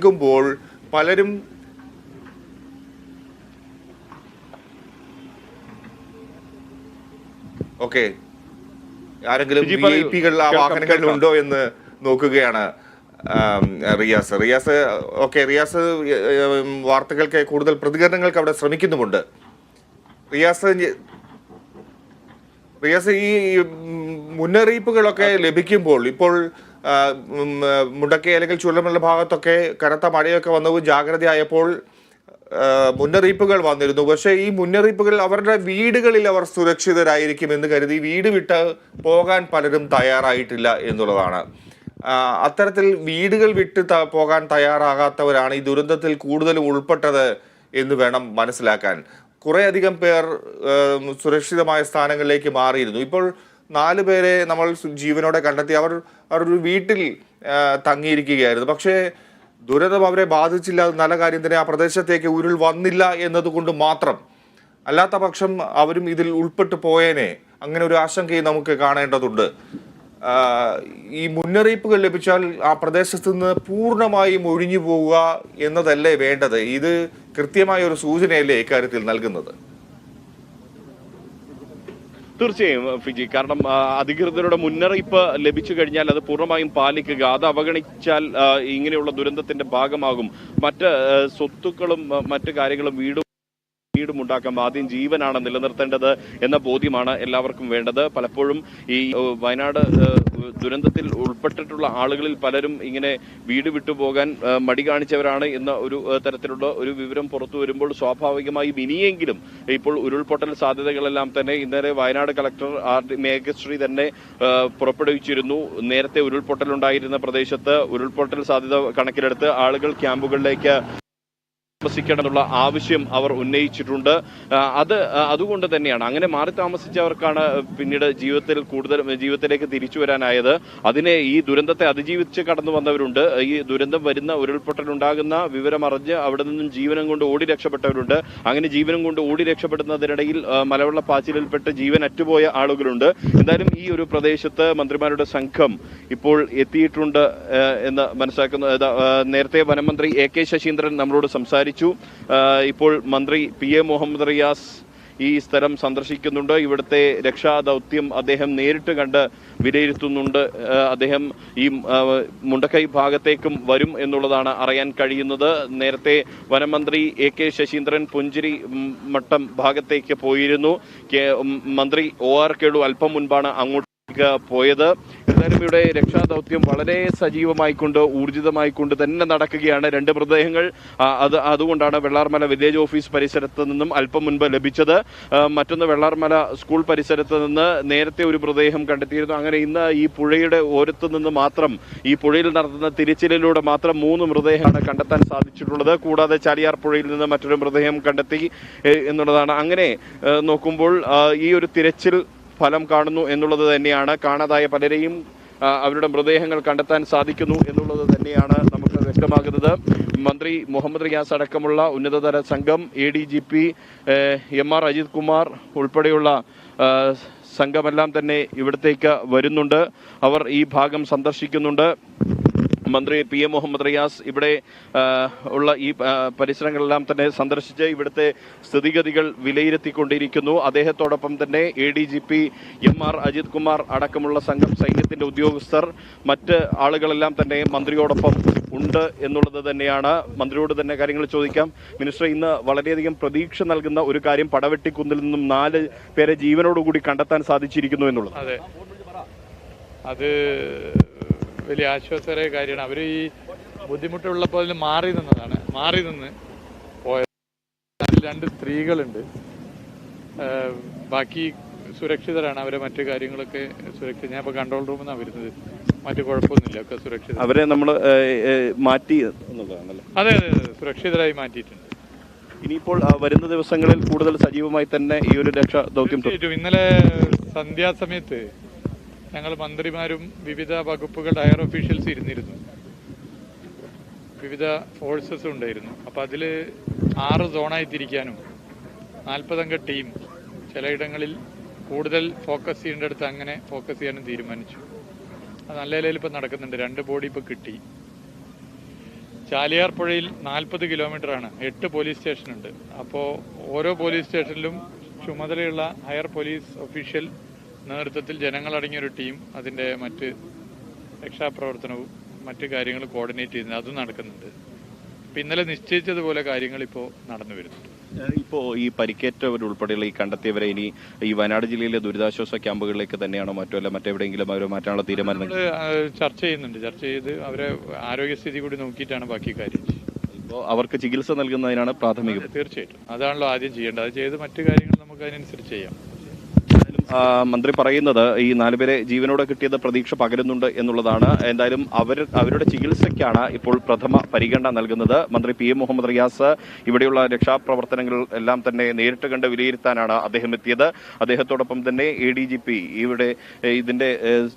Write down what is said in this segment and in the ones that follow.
ുമ്പോൾ പലരും ഓക്കെ ആരെങ്കിലും വിഐപികൾ ആ വാഹനങ്ങളിൽ ഉണ്ടോ എന്ന് നോക്കുകയാണ് റിയാസ്. ഓക്കെ റിയാസ്, വാർത്തകൾക്ക് കൂടുതൽ പ്രതികരണങ്ങൾക്ക് അവിടെ ശ്രമിക്കുന്നുമുണ്ട്. റിയാസ് ഈ മുന്നറിയിപ്പുകളൊക്കെ ലഭിക്കുമ്പോൾ ഇപ്പോൾ മുണ്ടക്കൈ അല്ലെങ്കിൽ ചുരമല ഭാഗത്തൊക്കെ കനത്ത മഴയൊക്കെ വന്നവും ജാഗ്രതയായപ്പോൾ മുന്നറിയിപ്പുകൾ വന്നിരുന്നു. പക്ഷേ ഈ മുന്നറിയിപ്പുകൾ അവരുടെ വീടുകളിൽ അവർ സുരക്ഷിതരായിരിക്കും എന്ന് കരുതി വീട് വിട്ട് പോകാൻ പലരും തയ്യാറായിട്ടില്ല എന്നുള്ളതാണ്. അത്തരത്തിൽ വീടുകൾ വിട്ട് പോകാൻ തയ്യാറാകാത്തവരാണ് ഈ ദുരന്തത്തിൽ കൂടുതലും ഉൾപ്പെട്ടത് എന്ന് വേണം മനസ്സിലാക്കാൻ. കുറേയധികം പേർ സുരക്ഷിതമായ സ്ഥാനങ്ങളിലേക്ക് മാറിയിരുന്നു. ഇപ്പോൾ 4 പേരെ നമ്മൾ ജീവനോടെ കണ്ടെത്തി. അവർ ഒരു വീട്ടിൽ തങ്ങിയിരിക്കുകയായിരുന്നു. പക്ഷേ ദുരന്തം അവരെ ബാധിച്ചില്ല. നല്ല കാര്യം തന്നെ. ആ പ്രദേശത്തേക്ക് ഉരുൾ വന്നില്ല എന്നതുകൊണ്ട് മാത്രം. അല്ലാത്ത പക്ഷം അവരും ഇതിൽ ഉൾപ്പെട്ടു പോയേനെ. അങ്ങനെ ഒരു ആശങ്കയും നമുക്ക് കാണേണ്ടതുണ്ട്. ഈ മുന്നറിയിപ്പുകൾ ലഭിച്ചാൽ ആ പ്രദേശത്ത് നിന്ന് പൂർണ്ണമായും ഒഴിഞ്ഞു പോവുക എന്നതല്ലേ വേണ്ടത്? ഇത് കൃത്യമായ ഒരു സൂചനയല്ലേ ഇക്കാര്യത്തിൽ നൽകുന്നത്? തീർച്ചയായും ഫിജി, കാരണം അധികൃതരുടെ മുന്നറിയിപ്പ് ലഭിച്ചു കഴിഞ്ഞാൽ അത് പൂർണ്ണമായും പാലിക്കുക. അത് അവഗണിച്ചാൽ ഇങ്ങനെയുള്ള ദുരന്തത്തിന്റെ ഭാഗമാകും. മറ്റ് സ്വത്തുക്കളും മറ്റു കാര്യങ്ങളും വീടുമുണ്ടാക്കാം. ആദ്യം ജീവനാണ് നിലനിർത്തേണ്ടത് എന്ന ബോധ്യമാണ് എല്ലാവർക്കും വേണ്ടത്. പലപ്പോഴും ഈ വയനാട് ദുരന്തത്തിൽ ഉൾപ്പെട്ടിട്ടുള്ള ആളുകളിൽ പലരും ഇങ്ങനെ വീട് വിട്ടുപോകാൻ മടി കാണിച്ചവരാണ് എന്ന ഒരു തരത്തിലുള്ള ഒരു വിവരം പുറത്തു വരുമ്പോൾ സ്വാഭാവികമായും ഇനിയെങ്കിലും ഇപ്പോൾ ഉരുൾപൊട്ടൽ സാധ്യതകളെല്ലാം തന്നെ ഇന്നലെ വയനാട് കളക്ടർ മേഘശ്രീ തന്നെ പുറപ്പെടുവിച്ചിരുന്നു. നേരത്തെ ഉരുൾപൊട്ടലുണ്ടായിരുന്ന പ്രദേശത്ത് ഉരുൾപൊട്ടൽ സാധ്യത കണക്കിലെടുത്ത് ആളുകൾ ക്യാമ്പുകളിലേക്ക് താമസിക്കണമെന്നുള്ള ആവശ്യം അവർ ഉന്നയിച്ചിട്ടുണ്ട്. അതുകൊണ്ട് തന്നെയാണ് അങ്ങനെ മാറി താമസിച്ചവർക്കാണ് പിന്നീട് ജീവിതത്തിലേക്ക് തിരിച്ചു വരാനായത്. അതിനെ ഈ ദുരന്തത്തെ അതിജീവിച്ച് കടന്നു വന്നവരുണ്ട്. ഈ ദുരന്തം വരുന്ന ഉരുൾപൊട്ടലുണ്ടാകുന്ന വിവരമറിഞ്ഞ് അവിടെ നിന്നും ജീവനം കൊണ്ട് ഓടി രക്ഷപ്പെട്ടവരുണ്ട്. അങ്ങനെ ജീവനം കൊണ്ട് ഓടി രക്ഷപ്പെടുന്നതിനിടയിൽ മലവെള്ളപ്പാച്ചിലിൽപ്പെട്ട് ജീവൻ അറ്റുപോയ ആളുകളുണ്ട്. എന്തായാലും ഈ ഒരു പ്രദേശത്ത് മന്ത്രിമാരുടെ സംഘം ഇപ്പോൾ എത്തിയിട്ടുണ്ട് എന്ന് മനസ്സിലാക്കുന്നു. നേരത്തെ വനമന്ത്രി AK ശശീന്ദ്രൻ നമ്മളോട് സംസാരിച്ചു. ഇപ്പോൾ മന്ത്രി PA മുഹമ്മദ് റിയാസ് ഈ സ്ഥലം സന്ദർശിക്കുന്നുണ്ട്. ഇവിടുത്തെ രക്ഷാദൗത്യം അദ്ദേഹം നേരിട്ട് കണ്ട് വിലയിരുത്തുന്നുണ്ട്. അദ്ദേഹം ഈ മുണ്ടക്കൈ ഭാഗത്തേക്കും വരും എന്നുള്ളതാണ് അറിയാൻ കഴിയുന്നത്. നേരത്തെ വനമന്ത്രി AK ശശീന്ദ്രൻ പുഞ്ചിരി മട്ടം ഭാഗത്തേക്ക് പോയിരുന്നു. മന്ത്രി OR കേളു അല്പം മുൻപാണ് അങ്ങോട്ട് പോയത്. എന്തായാലും ഇവിടെ രക്ഷാദൗത്യം വളരെ സജീവമായിക്കൊണ്ട് ഊർജിതമായിക്കൊണ്ട് തന്നെ നടക്കുകയാണ്. 2 മൃതദേഹങ്ങൾ അതുകൊണ്ടാണ് വെള്ളാർമല വില്ലേജ് ഓഫീസ് പരിസരത്ത് നിന്നും അല്പം മുൻപ് ലഭിച്ചത്. മറ്റൊന്ന് വെള്ളാർമല സ്കൂൾ പരിസരത്ത് നിന്ന് നേരത്തെ ഒരു മൃതദേഹം കണ്ടെത്തിയിരുന്നു. അങ്ങനെ ഇന്ന് ഈ പുഴയുടെ ഓരത്ത് നിന്ന് മാത്രം ഈ പുഴയിൽ നടത്തുന്ന തിരച്ചിലിലൂടെ മാത്രം 3 മൃതദേഹമാണ് കണ്ടെത്താൻ സാധിച്ചിട്ടുള്ളത്. കൂടാതെ ചാലിയാർ പുഴയിൽ നിന്ന് മറ്റൊരു മൃതദേഹം കണ്ടെത്തി എന്നുള്ളതാണ്. അങ്ങനെ നോക്കുമ്പോൾ ഈ ഒരു തിരച്ചിൽ ഫലം കാണുന്നു എന്നുള്ളത് തന്നെയാണ്. കാണാതായ പലരെയും അവരുടെ മൃതദേഹങ്ങൾ കണ്ടെത്താൻ സാധിക്കുന്നു എന്നുള്ളത് തന്നെയാണ് നമുക്ക് വ്യക്തമാകുന്നത്. മന്ത്രി മുഹമ്മദ് റിയാസ് അടക്കമുള്ള ഉന്നതതല സംഘം ADGP MR അജിത് കുമാർ ഉൾപ്പെടെയുള്ള സംഘമെല്ലാം തന്നെ ഇവിടത്തേക്ക് വരുന്നുണ്ട്. അവർ ഈ ഭാഗം സന്ദർശിക്കുന്നുണ്ട്. മന്ത്രി PA മുഹമ്മദ് റിയാസ് ഇവിടെ ഉള്ള ഈ പരിസരങ്ങളെല്ലാം തന്നെ സന്ദർശിച്ച് ഇവിടുത്തെ സ്ഥിതിഗതികൾ വിലയിരുത്തിക്കൊണ്ടിരിക്കുന്നു. അദ്ദേഹത്തോടൊപ്പം തന്നെ ADGP MR അജിത് കുമാർ അടക്കമുള്ള സംഘം, സൈന്യത്തിന്റെ ഉദ്യോഗസ്ഥർ, മറ്റ് ആളുകളെല്ലാം തന്നെ മന്ത്രിയോടൊപ്പം ഉണ്ട് എന്നുള്ളത് തന്നെയാണ്. മന്ത്രിയോട് തന്നെ കാര്യങ്ങൾ ചോദിക്കാം. മിനിസ്റ്റർ, ഇന്ന് വളരെയധികം പ്രതീക്ഷ നൽകുന്ന ഒരു കാര്യം പടവെട്ടിക്കുന്നിൽ നിന്നും 4 പേരെ ജീവനോടുകൂടി കണ്ടെത്താൻ സാധിച്ചിരിക്കുന്നു എന്നുള്ളത്. അതെ, അത് വലിയ ആശ്വാസകരമായ കാര്യമാണ്. അവർ ഈ ബുദ്ധിമുട്ടുള്ളപ്പോൾ മാറി നിന്ന് പോയത്. അതിൽ 2 സ്ത്രീകളുണ്ട്. ബാക്കി സുരക്ഷിതരാണ്. അവരെ മറ്റു കാര്യങ്ങളൊക്കെ സുരക്ഷിത. ഞാൻ ഇപ്പോൾ കൺട്രോൾ റൂമിൽ നിന്നാണ് വരുന്നത്. മറ്റു കുഴപ്പമൊന്നുമില്ല, ഒക്കെ സുരക്ഷിത. അവരെ നമ്മൾ മാറ്റി എന്നുള്ളതാണല്ലോ. അതെ, സുരക്ഷിതരായി മാറ്റിയിട്ടുണ്ട്. ഇനിയിപ്പോൾ വരുന്ന ദിവസങ്ങളിൽ കൂടുതൽ സജീവമായി തന്നെ ഈ ഒരു രക്ഷാദൗത്യം. ഇന്നലെ സന്ധ്യാസമയത്ത് ഞങ്ങൾ മന്ത്രിമാരും വിവിധ വകുപ്പുകളുടെ ഹയർ ഒഫീഷ്യൽസ് ഇരുന്നിരുന്നു. വിവിധ ഫോഴ്സസും ഉണ്ടായിരുന്നു. അപ്പോൾ അതിൽ 6 സോണായി തിരിക്കാനും 40 അംഗ ടീം ചിലയിടങ്ങളിൽ കൂടുതൽ ഫോക്കസ് ചെയ്യേണ്ടടുത്ത് അങ്ങനെ ഫോക്കസ് ചെയ്യാനും തീരുമാനിച്ചു. അത് നല്ല നിലയിൽ ഇപ്പം നടക്കുന്നുണ്ട്. 2 ബോഡി ഇപ്പോൾ കിട്ടി. ചാലിയാർ പുഴയിൽ 40 കിലോമീറ്ററാണ്, 8 പോലീസ് സ്റ്റേഷനുണ്ട്. അപ്പോൾ ഓരോ പോലീസ് സ്റ്റേഷനിലും ചുമതലയുള്ള ഹയർ പോലീസ് ഒഫീഷ്യൽ നേതൃത്വത്തിൽ ജനങ്ങളടങ്ങിയൊരു ടീം അതിൻ്റെ മറ്റ് രക്ഷാപ്രവർത്തനവും മറ്റു കാര്യങ്ങൾ കോർഡിനേറ്റ് ചെയ്യുന്നത് അതും നടക്കുന്നുണ്ട്. അപ്പം ഇന്നലെ നിശ്ചയിച്ചതുപോലെ കാര്യങ്ങൾ ഇപ്പോൾ നടന്നു വരുന്നുണ്ട്. ഇപ്പോൾ ഈ പരിക്കേറ്റവരുൾപ്പെടെയുള്ള ഈ കണ്ടെത്തിയവരെ ഇനി ഈ വയനാട് ജില്ലയിലെ ദുരിതാശ്വാസ ക്യാമ്പുകളിലേക്ക് തന്നെയാണോ മറ്റെവിടെയെങ്കിലും അവരെ മാറ്റാനുള്ള തീരുമാനം ചർച്ച ചെയ്യുന്നുണ്ട്. ചർച്ച ചെയ്ത് അവരെ ആരോഗ്യസ്ഥിതി കൂടി നോക്കിയിട്ടാണ് ബാക്കി കാര്യം. ഇപ്പോൾ അവർക്ക് ചികിത്സ നൽകുന്നതിനാണ് പ്രാഥമികം. തീർച്ചയായിട്ടും അതാണല്ലോ ആദ്യം ചെയ്യേണ്ടത്. അത് ചെയ്ത് മറ്റു കാര്യങ്ങൾ നമുക്ക് അതിനനുസരിച്ച് ചെയ്യാം. മന്ത്രി പറയുന്നത് ഈ 4 പേരെ ജീവനോടെ കിട്ടിയത് പ്രതീക്ഷ പകരുന്നുണ്ട് എന്നുള്ളതാണ്. എന്തായാലും അവരുടെ ചികിത്സയ്ക്കാണ് ഇപ്പോൾ പ്രഥമ പരിഗണന നൽകുന്നത്. മന്ത്രി PM മുഹമ്മദ് റിയാസ് ഇവിടെയുള്ള രക്ഷാപ്രവർത്തനങ്ങൾ എല്ലാം തന്നെ നേരിട്ട് കണ്ട് വിലയിരുത്താനാണ് അദ്ദേഹം എത്തിയത്. അദ്ദേഹത്തോടൊപ്പം തന്നെ ADGP ഇവിടെ ഇതിന്റെ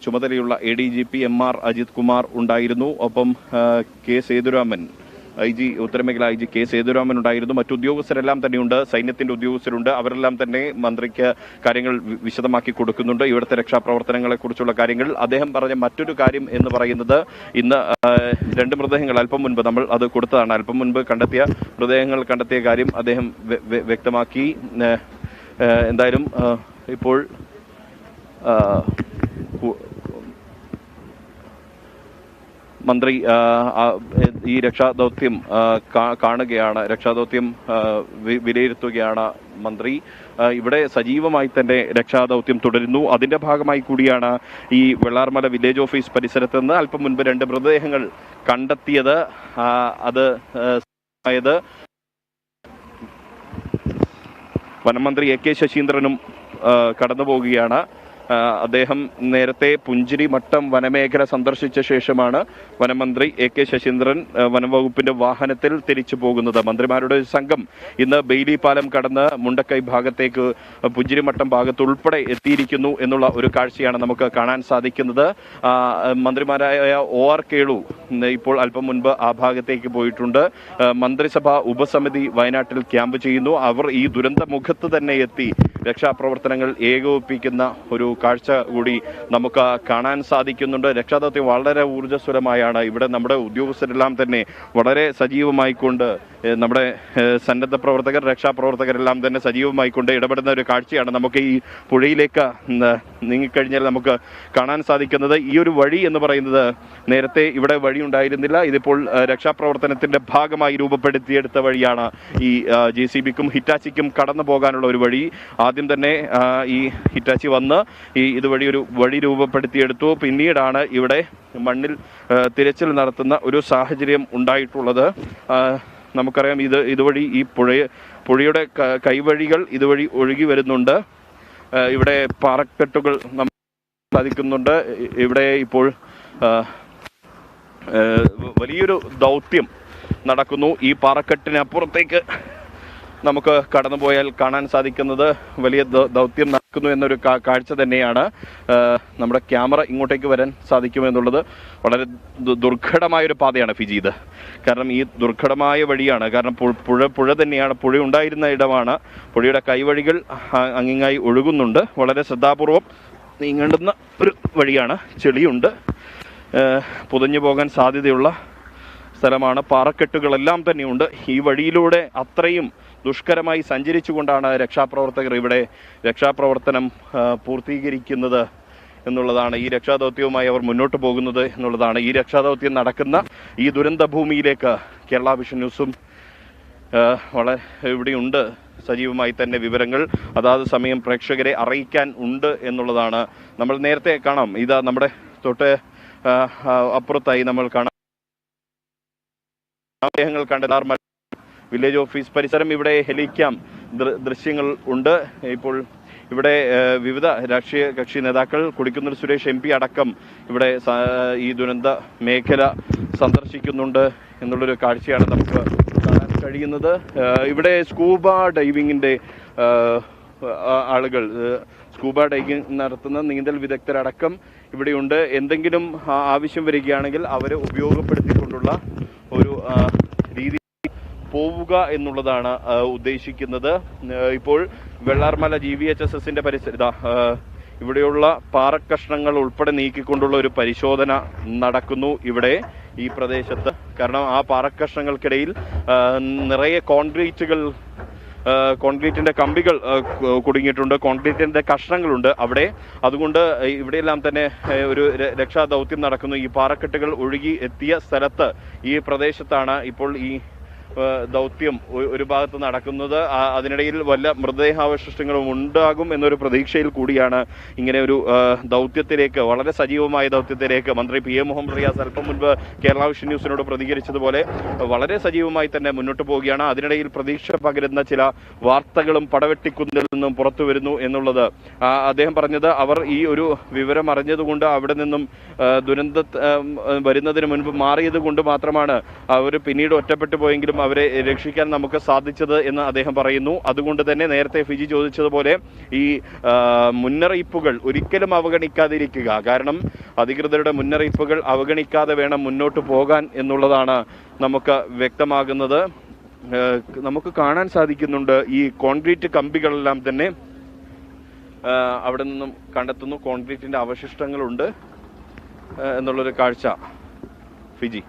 ചുമതലയുള്ള ADGP MR അജിത് കുമാർ ഉണ്ടായിരുന്നു. ഒപ്പം K Sethuraman IG ഉത്തരമേഖല IG K Sethuraman ഉണ്ടായിരുന്നു. മറ്റു ഉദ്യോഗസ്ഥരെല്ലാം തന്നെയുണ്ട്, സൈന്യത്തിന്റെ ഉദ്യോഗസ്ഥരുണ്ട്. അവരെല്ലാം തന്നെ മന്ത്രിക്ക് കാര്യങ്ങൾ വിശദമാക്കി കൊടുക്കുന്നുണ്ട്. ഇവിടുത്തെ രക്ഷാപ്രവർത്തനങ്ങളെ കുറിച്ചുള്ള കാര്യങ്ങൾ. അദ്ദേഹം പറഞ്ഞ മറ്റൊരു കാര്യം എന്ന് പറയുന്നത് ഇന്ന് 2 മൃതദേഹങ്ങൾ അല്പം മുൻപ് നമ്മൾ അത് കൊടുത്തതാണ്. അല്പം മുൻപ് മൃതദേഹങ്ങൾ കണ്ടെത്തിയ കാര്യം അദ്ദേഹം വ്യക്തമാക്കി. എന്തായാലും ഇപ്പോൾ മന്ത്രി ഈ രക്ഷാദൗത്യം കാണുകയാണ്, രക്ഷാദൗത്യം വിലയിരുത്തുകയാണ് മന്ത്രി. ഇവിടെ സജീവമായി തന്നെ രക്ഷാദൗത്യം തുടരുന്നു. അതിന്റെ ഭാഗമായി കൂടിയാണ് ഈ വെള്ളാർമല വില്ലേജ് ഓഫീസ് പരിസരത്ത് നിന്ന് അല്പം മുൻപ് 2 മൃതദേഹങ്ങൾ കണ്ടെത്തിയത്. അത് വനമന്ത്രി AK ശശീന്ദ്രനും കടന്നു പോവുകയാണ്. അദ്ദേഹം നേരത്തെ പുഞ്ചിരി മട്ടം വനമേഖല സന്ദർശിച്ച ശേഷമാണ് വനമന്ത്രി AK ശശീന്ദ്രൻ വനംവകുപ്പിന്റെ വാഹനത്തിൽ തിരിച്ചു പോകുന്നത്. മന്ത്രിമാരുടെ സംഘം ഇന്ന് ബെയിലി പാലം കടന്ന് മുണ്ടക്കൈ ഭാഗത്തേക്ക് പുഞ്ചിരിമട്ടം ഭാഗത്ത് ഉൾപ്പെടെ എത്തിയിരിക്കുന്നു എന്നുള്ള ഒരു കാഴ്ചയാണ് നമുക്ക് കാണാൻ സാധിക്കുന്നത്. മന്ത്രിമാരായ OR കേളു ഇപ്പോൾ അല്പം മുൻപ് ആ ഭാഗത്തേക്ക് പോയിട്ടുണ്ട്. മന്ത്രിസഭാ ഉപസമിതി വയനാട്ടിൽ ക്യാമ്പ് ചെയ്യുന്നു. അവർ ഈ ദുരന്ത മുഖത്ത് തന്നെ എത്തി രക്ഷാപ്രവർത്തനങ്ങൾ ഏകോപിപ്പിക്കുന്ന ഒരു കാഴ്ച കൂടി നമുക്ക് കാണാൻ സാധിക്കുന്നുണ്ട്. രക്ഷാദൗത്യം വളരെ ഊർജ്ജസ്വലമായാണ്. ഇവിടെ നമ്മുടെ ഉദ്യോഗസ്ഥരെല്ലാം തന്നെ വളരെ സജീവമായിക്കൊണ്ട് നമ്മുടെ സന്നദ്ധ പ്രവർത്തകർ, രക്ഷാപ്രവർത്തകരെല്ലാം തന്നെ സജീവമായിക്കൊണ്ട് ഇടപെടുന്ന ഒരു കാഴ്ചയാണ് നമുക്ക് ഈ പുഴയിലേക്ക് നീങ്ങിക്കഴിഞ്ഞാൽ നമുക്ക് കാണാൻ സാധിക്കുന്നത്. ഈ ഒരു വഴി എന്ന് പറയുന്നത് നേരത്തെ ഇവിടെ വഴി ഉണ്ടായിരുന്നില്ല. ഇതിപ്പോൾ രക്ഷാപ്രവർത്തനത്തിന്റെ ഭാഗമായി രൂപപ്പെടുത്തിയെടുത്ത വഴിയാണ്. ഈ JCBക്കും ഹിറ്റാച്ചിക്കും കടന്നു പോകാനുള്ള ഒരു വഴി. ആദ്യം തന്നെ ഈ ഹിറ്റാച്ചി വന്ന് ഇതുവഴി ഒരു വഴി രൂപപ്പെടുത്തിയെടുത്തു. പിന്നീടാണ് ഇവിടെ മണ്ണിൽ തിരച്ചിൽ നടത്തുന്ന ഒരു സാഹചര്യം ഉണ്ടായിട്ടുള്ളത്. നമുക്കറിയാം ഇതുവഴി ഈ പുഴയുടെ കൈവഴികൾ ഇതുവഴി ഒഴുകി വരുന്നുണ്ട്. ഇവിടെ പാറക്കെട്ടുകൾ നമുക്ക് സാധിക്കുന്നുണ്ട്. ഇവിടെ ഇപ്പോൾ വലിയൊരു ദൗത്യം നടക്കുന്നു. ഈ പാറക്കെട്ടിനപ്പുറത്തേക്ക് നമുക്ക് കടന്നുപോയാൽ കാണാൻ സാധിക്കുന്നത് വലിയ ദൗത്യം നടക്കുന്നു എന്നൊരു കാഴ്ച തന്നെയാണ്. നമ്മുടെ ക്യാമറ ഇങ്ങോട്ടേക്ക് വരാൻ സാധിക്കുമെന്നുള്ളത് വളരെ ദുർഘടമായൊരു പാതയാണ് ഫിജി ഇത്. കാരണം ഈ ദുർഘടമായ വഴിയാണ്. കാരണം പുഴ തന്നെയാണ്, പുഴ ഉണ്ടായിരുന്ന ഇടമാണ്. പുഴയുടെ കൈവഴികൾ അങ്ങിങ്ങായി ഒഴുകുന്നുണ്ട്. വളരെ ശ്രദ്ധാപൂർവം നീങ്ങേണ്ടുന്ന ഒരു വഴിയാണ്. ചെളിയുണ്ട്, പുതഞ്ഞു പോകാൻ സാധ്യതയുള്ള സ്ഥലമാണ്. പാറക്കെട്ടുകളെല്ലാം തന്നെയുണ്ട്. ഈ വഴിയിലൂടെ അത്രയും ദുഷ്കരമായി സഞ്ചരിച്ചുകൊണ്ടാണ് രക്ഷാപ്രവർത്തകർ ഇവിടെ രക്ഷാപ്രവർത്തനം പൂർത്തീകരിക്കുന്നത് എന്നുള്ളതാണ്. ഈ രക്ഷാദൗത്യവുമായി അവർ മുന്നോട്ട് പോകുന്നത് എന്നുള്ളതാണ്. ഈ രക്ഷാദൗത്യം നടക്കുന്ന ഈ ദുരന്ത ഭൂമിയിലേക്ക് കേരള വിഷൻ ന്യൂസും വളരെ ഇവിടെയുണ്ട്. സജീവമായി തന്നെ വിവരങ്ങൾ അതാത് സമയം പ്രേക്ഷകരെ അറിയിക്കാൻ ഉണ്ട് എന്നുള്ളതാണ്. നമ്മൾ നേരത്തെ കാണാം, ഇതാ നമ്മുടെ തൊട്ട് അപ്പുറത്തായി നമ്മൾ കാണാം ങ്ങൾ കണ്ട വില്ലേജ് ഓഫീസ് പരിസരം. ഇവിടെ ഹെലിക്യാം ദൃശ്യങ്ങൾ ഉണ്ട്. ഇപ്പോൾ ഇവിടെ വിവിധ രാഷ്ട്രീയ കക്ഷി നേതാക്കൾ, കൊടിക്കുന്നിൽ സുരേഷ് MP അടക്കം ഇവിടെ ഈ ദുരന്ത മേഖല സന്ദർശിക്കുന്നുണ്ട് എന്നുള്ളൊരു കാഴ്ചയാണ് നമുക്ക് കാണാൻ കഴിയുന്നത്. ഇവിടെ സ്കൂബ ഡൈവിങ്ങിന്റെ ആളുകൾ, സ്കൂബ ഡൈവിംഗ് നടത്തുന്ന നീന്തൽ വിദഗ്ധരടക്കം ഇവിടെയുണ്ട്. എന്തെങ്കിലും ആവശ്യം വരികയാണെങ്കിൽ അവരെ ഉപയോഗപ്പെടുത്തിക്കൊണ്ടുള്ള ഒരു രീതി പോവുക എന്നുള്ളതാണ് ഉദ്ദേശിക്കുന്നത്. ഇപ്പോൾ വെള്ളാർമല GVHSSന്റെ പരിസരത്ത് ഇവിടെയുള്ള പാറക്കഷ്ണങ്ങൾ ഉൾപ്പെടെ നീക്കിക്കൊണ്ടുള്ള ഒരു പരിശോധന നടക്കുന്നു ഇവിടെ ഈ പ്രദേശത്ത്. കാരണം ആ പാറക്കഷ്ണങ്ങൾക്കിടയിൽ നിറയെ കോൺക്രീറ്റിന്റെ കമ്പികൾ കുടുങ്ങിയിട്ടുണ്ട്, കോൺക്രീറ്റിന്റെ കഷ്ണങ്ങളുണ്ട് അവിടെ. അതുകൊണ്ട് ഇവിടെയെല്ലാം തന്നെ ഒരു രക്ഷാദൗത്യം നടക്കുന്നു. ഈ പാറക്കെട്ടുകൾ ഒഴുകി എത്തിയ സ്ഥലത്ത്, ഈ പ്രദേശത്താണ് ഇപ്പോൾ ഈ ദൗത്യം ഒരു ഭാഗത്ത് നടക്കുന്നത്. അതിനിടയിൽ വല്ല മൃതദേഹാവശിഷ്ടങ്ങളും ഉണ്ടാകും എന്നൊരു പ്രതീക്ഷയിൽ കൂടിയാണ് ഇങ്ങനെ ഒരു ദൗത്യത്തിലേക്ക്, വളരെ സജീവമായ ദൗത്യത്തിലേക്ക് മന്ത്രി PM മുഹമ്മദ് റിയാസ് അല്പം മുൻപ് കേരള വിഷൻ ന്യൂസിനോട് പ്രതികരിച്ചതുപോലെ വളരെ സജീവമായി തന്നെ മുന്നോട്ട് പോവുകയാണ്. അതിനിടയിൽ പ്രതീക്ഷ പകരുന്ന ചില വാർത്തകളും പടവെട്ടിക്കുന്നിൽ നിന്നും പുറത്തു വരുന്നു എന്നുള്ളത് അദ്ദേഹം പറഞ്ഞത്. അവർ ഈ ഒരു വിവരം അറിഞ്ഞതുകൊണ്ട് അവിടെ നിന്നും വരുന്നതിന് മുൻപ് മാറിയത് കൊണ്ട് മാത്രമാണ് അവർ പിന്നീട് ഒറ്റപ്പെട്ടു പോയെങ്കിലും അവരെ രക്ഷിക്കാൻ നമുക്ക് സാധിച്ചത് എന്ന് അദ്ദേഹം പറയുന്നു. അതുകൊണ്ട് തന്നെ നേരത്തെ ഫിജി ചോദിച്ചതുപോലെ ഈ മുന്നറിയിപ്പുകൾ ഒരിക്കലും അവഗണിക്കാതിരിക്കുക. കാരണം അധികൃതരുടെ മുന്നറിയിപ്പുകൾ അവഗണിക്കാതെ വേണം മുന്നോട്ട് പോകാൻ എന്നുള്ളതാണ് നമുക്ക് വ്യക്തമാകുന്നത്. നമുക്ക് കാണാൻ സാധിക്കുന്നുണ്ട് ഈ കോൺക്രീറ്റ് കമ്പികളെല്ലാം തന്നെ അവിടെ നിന്നും കണ്ടെത്തുന്നു. കോൺക്രീറ്റിന്റെ അവശിഷ്ടങ്ങളുണ്ട് എന്നുള്ളൊരു കാഴ്ച ഫിജി.